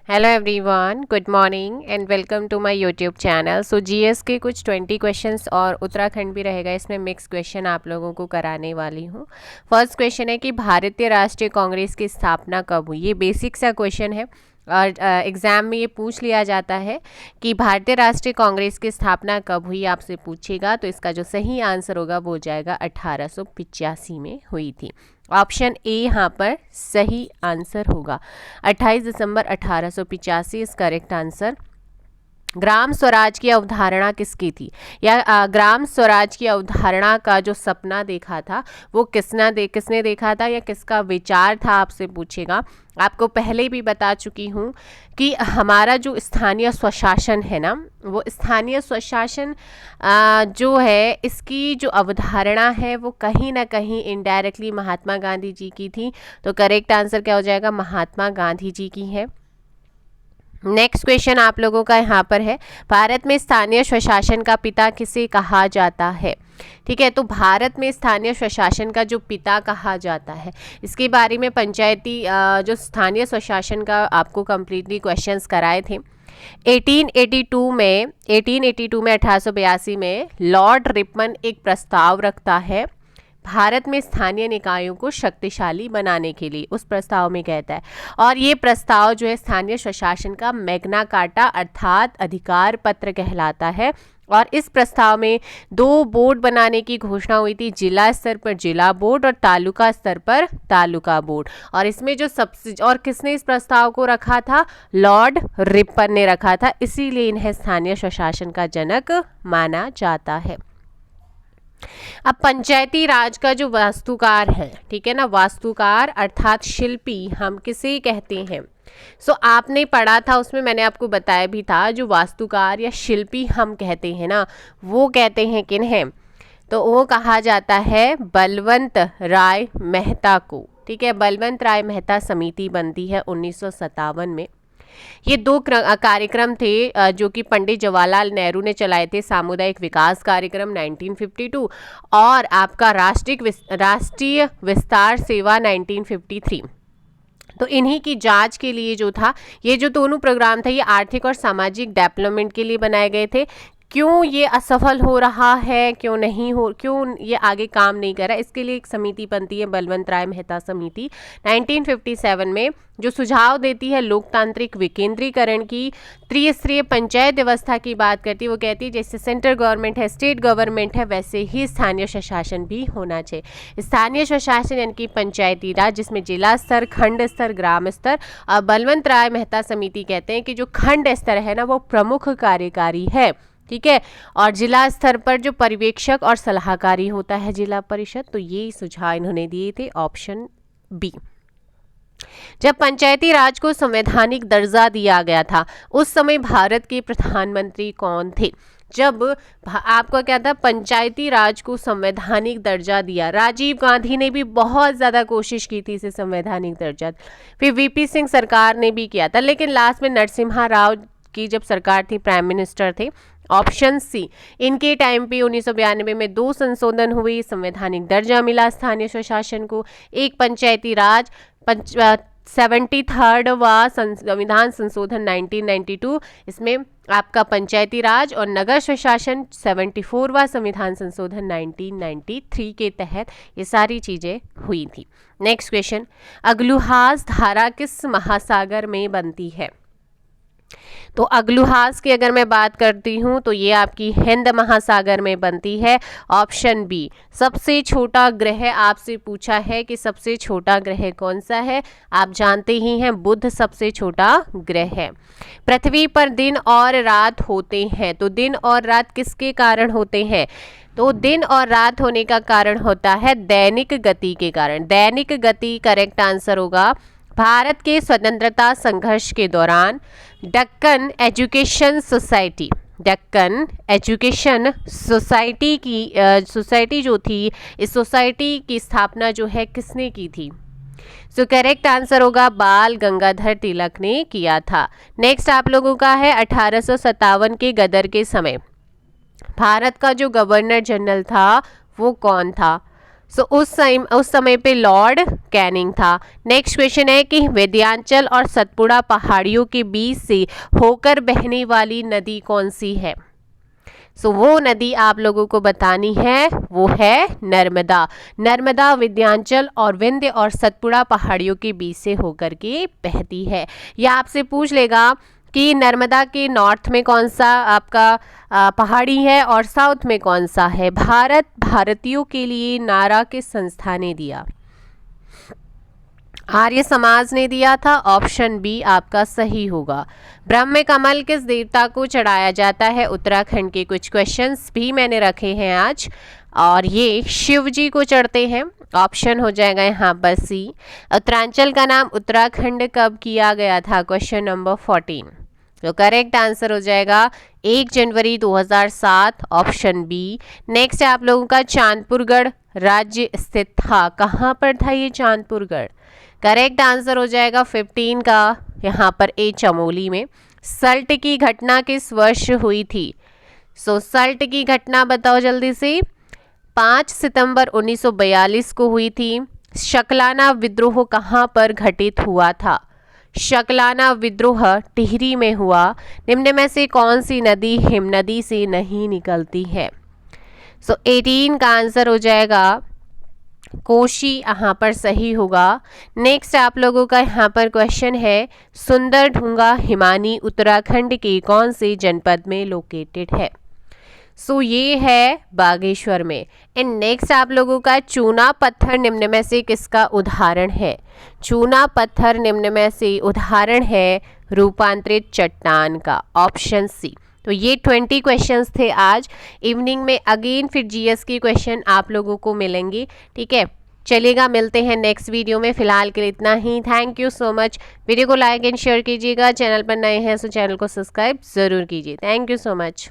Hello everyone, good morning and welcome to my YouTube channel. So GS के कुछ 20 questions और उत्तराखंड भी रहेगा, इसमें मिक्स क्वेश्चन आप लोगों को कराने वाली हूँ। फर्स्ट क्वेश्चन है कि भारतीय राष्ट्रीय कांग्रेस की स्थापना कब हुई। ये बेसिक सा क्वेश्चन है और एग्ज़ाम में ये पूछ लिया जाता है कि भारतीय राष्ट्रीय कांग्रेस की स्थापना कब हुई, आपसे पूछेगा। तो इसका जो सही आंसर होगा वो हो जाएगा 1885 में हुई थी। ऑप्शन ए यहाँ पर सही आंसर होगा। 28 दिसंबर 1885 is correct answer. Gram Swaraj की अवधारणा किसकी थी, या ग्राम स्वराज की अवधारणा का जो सपना देखा था वो किसने देखा था या किसका विचार था, आपसे पूछेगा। आपको पहले भी बता चुकी हूँ कि हमारा जो स्थानीय स्वशासन है ना, वो स्थानीय स्वशासन जो है, इसकी जो अवधारणा है वो कहीं ना कहीं इनडायरेक्टली महात्मा गांधी जी की थी। तो करेक्ट आंसर क्या हो जाएगा, महात्मा गांधी जी की है। नेक्स्ट क्वेश्चन आप लोगों का यहाँ पर है, भारत में स्थानीय स्वशासन का पिता किसे कहा जाता है। ठीक है, तो भारत में स्थानीय स्वशासन का जो पिता कहा जाता है, इसके बारे में पंचायती जो स्थानीय स्वशासन का आपको कंप्लीटली क्वेश्चंस कराए थे 1882 में 1882 में लॉर्ड रिपन एक प्रस्ताव रखता है भारत में स्थानीय निकायों को शक्तिशाली बनाने के लिए। उस प्रस्ताव में कहता है, और ये प्रस्ताव जो है स्थानीय स्वशासन का मैग्ना कार्टा अर्थात अधिकार पत्र कहलाता है। और इस प्रस्ताव में 2 बोर्ड बनाने की घोषणा हुई थी, जिला स्तर पर जिला बोर्ड और तालुका स्तर पर तालुका बोर्ड। और इसमें जो सबसे और किसने इस प्रस्ताव को रखा था, लॉर्ड रिपन ने रखा था, इसीलिए इन्हें स्थानीय स्वशासन का जनक माना जाता है। अब पंचायती राज का जो वास्तुकार है, ठीक है ना, वास्तुकार अर्थात शिल्पी हम किसे कहते हैं। आपने पढ़ा था, उसमें मैंने आपको बताया भी था, जो वास्तुकार या शिल्पी हम कहते हैं ना, वो कहते हैं किन्हें, तो वो कहा जाता है बलवंत राय मेहता को। ठीक है, बलवंत राय मेहता समिति बनती है 1957 में। ये 2 कार्यक्रम थे जो कि पंडित जवाहरलाल नेहरू ने चलाए थे, सामुदायिक विकास कार्यक्रम 1952 और आपका राष्ट्रीय विस्तार सेवा 1953। तो इन्हीं की जांच के लिए जो था, ये जो दोनों प्रोग्राम थे, ये आर्थिक और सामाजिक डेवलपमेंट के लिए बनाए गए थे। क्यों ये असफल हो रहा है, क्यों ये आगे काम नहीं कर रहा, इसके लिए एक समिति बनती है, बलवंत राय मेहता समिति 1957 में, जो सुझाव देती है लोकतांत्रिक विकेंद्रीकरण की, त्रिस्तरीय पंचायत व्यवस्था की बात करती है। वो कहती है जैसे सेंट्रल गवर्नमेंट है, स्टेट गवर्नमेंट है, वैसे ही स्थानीय स्वशासन भी होना चाहिए। स्थानीय स्वशासन यानी कि पंचायती राज, जिसमें जिला स्तर, खंड स्तर, ग्राम स्तर। और बलवंत राय मेहता समिति कहते हैं कि जो खंड स्तर है ना, वो प्रमुख कार्यकारी है। ठीक है, और जिला स्तर पर जो पर्यवेक्षक और सलाहकारी होता है जिला परिषद। तो ये सुझाव इन्होंने दिए थे, ऑप्शन बी। जब पंचायती राज को संवैधानिक दर्जा दिया गया था, उस समय भारत के प्रधानमंत्री कौन थे। जब आपका क्या था, पंचायती राज को संवैधानिक दर्जा दिया, राजीव गांधी ने भी बहुत ज़्यादा कोशिश की थी इसे संवैधानिक दर्जा, फिर वीपी सिंह सरकार ने भी किया था, लेकिन लास्ट में नरसिम्हा राव की जब सरकार थी, प्राइम मिनिस्टर थे। ऑप्शन सी, इनके टाइम पे 1992 में 2 संशोधन हुए, संवैधानिक दर्जा मिला स्थानीय स्वशासन को। एक पंचायती राज 73वां संविधान संशोधन 1992, इसमें आपका पंचायती राज और नगर स्वशासन 74वां संविधान संशोधन 1993 के तहत ये सारी चीज़ें हुई थी। नेक्स्ट क्वेश्चन, अग्लुहास धारा किस महासागर में बनती है। तो अग्लुहास की अगर मैं बात करती हूँ तो ये आपकी हिंद महासागर में बनती है, ऑप्शन बी। सबसे छोटा ग्रह आपसे पूछा है कि सबसे छोटा ग्रह कौन सा है, आप जानते ही हैं बुध सबसे छोटा ग्रह है। पृथ्वी पर दिन और रात होते हैं, तो दिन और रात किसके कारण होते हैं, तो दिन और रात होने का कारण होता है दैनिक गति के कारण। दैनिक गति करेक्ट आंसर होगा। भारत के स्वतंत्रता संघर्ष के दौरान डेक्कन एजुकेशन सोसाइटी की सोसाइटी जो थी, इस सोसाइटी की स्थापना जो है किसने की थी। सो करेक्ट आंसर होगा बाल गंगाधर तिलक ने किया था। नेक्स्ट आप लोगों का है 1857 के गदर के समय भारत का जो गवर्नर जनरल था वो कौन था। उस समय पे लॉर्ड कैनिंग था। नेक्स्ट क्वेश्चन है कि विंध्याचल और सतपुड़ा पहाड़ियों के बीच से होकर बहने वाली नदी कौन सी है। वो नदी आप लोगों को बतानी है, वो है नर्मदा। नर्मदा विंध्याचल और विंध्य और सतपुड़ा पहाड़ियों के बीच से होकर के बहती है। या आपसे पूछ लेगा कि नर्मदा के नॉर्थ में कौन सा आपका पहाड़ी है और साउथ में कौन सा है। भारतीयों के लिए नारा किस संस्था ने दिया। आर्य समाज ने दिया था। ऑप्शन बी आपका सही होगा। ब्रह्म कमल किस देवता को चढ़ाया जाता है। उत्तराखंड के कुछ क्वेश्चंस भी मैंने रखे हैं आज, और ये शिव जी को चढ़ते हैं। ऑप्शन हो जाएगा यहाँ पर सी। उत्तरांचल का नाम उत्तराखंड कब किया गया था। Question number 14। तो करेक्ट आंसर हो जाएगा 1 जनवरी 2007, ऑप्शन बी। नेक्स्ट है आप लोगों का चांदपुरगढ़ राज्य स्थित था। कहाँ पर था ये चांदपुरगढ़। करेक्ट आंसर हो जाएगा 15 का यहाँ पर ए चमोली में। सल्ट की घटना किस वर्ष हुई थी। सल्ट की घटना बताओ जल्दी से। 5 सितंबर 1942 को हुई थी। शकलाना विद्रोह कहाँ पर घटित हुआ था। शकलाना विद्रोह टिहरी में हुआ। निम्न में से कौन सी नदी हिमनदी से नहीं निकलती है। 18 का आंसर हो जाएगा कोशी, यहाँ पर सही होगा। नेक्स्ट आप लोगों का यहाँ पर क्वेश्चन है सुंदर ढूंगा हिमानी उत्तराखंड के कौन से जनपद में लोकेटेड है। ये है बागेश्वर में। एंड नेक्स्ट आप लोगों का चूना पत्थर निम्न में से किसका उदाहरण है। चूना पत्थर निम्न में से उदाहरण है रूपांतरित चट्टान का। Option C. तो ये 20 क्वेश्चंस थे आज। इवनिंग में अगेन फिर जीएस के क्वेश्चन आप लोगों को मिलेंगे। ठीक है, चलिएगा, मिलते हैं नेक्स्ट वीडियो में। फिलहाल के लिए इतना ही। Thank you so much. Video को लाइक एंड शेयर कीजिएगा। चैनल पर नए हैं तो चैनल को सब्सक्राइब ज़रूर कीजिए। Thank you so much.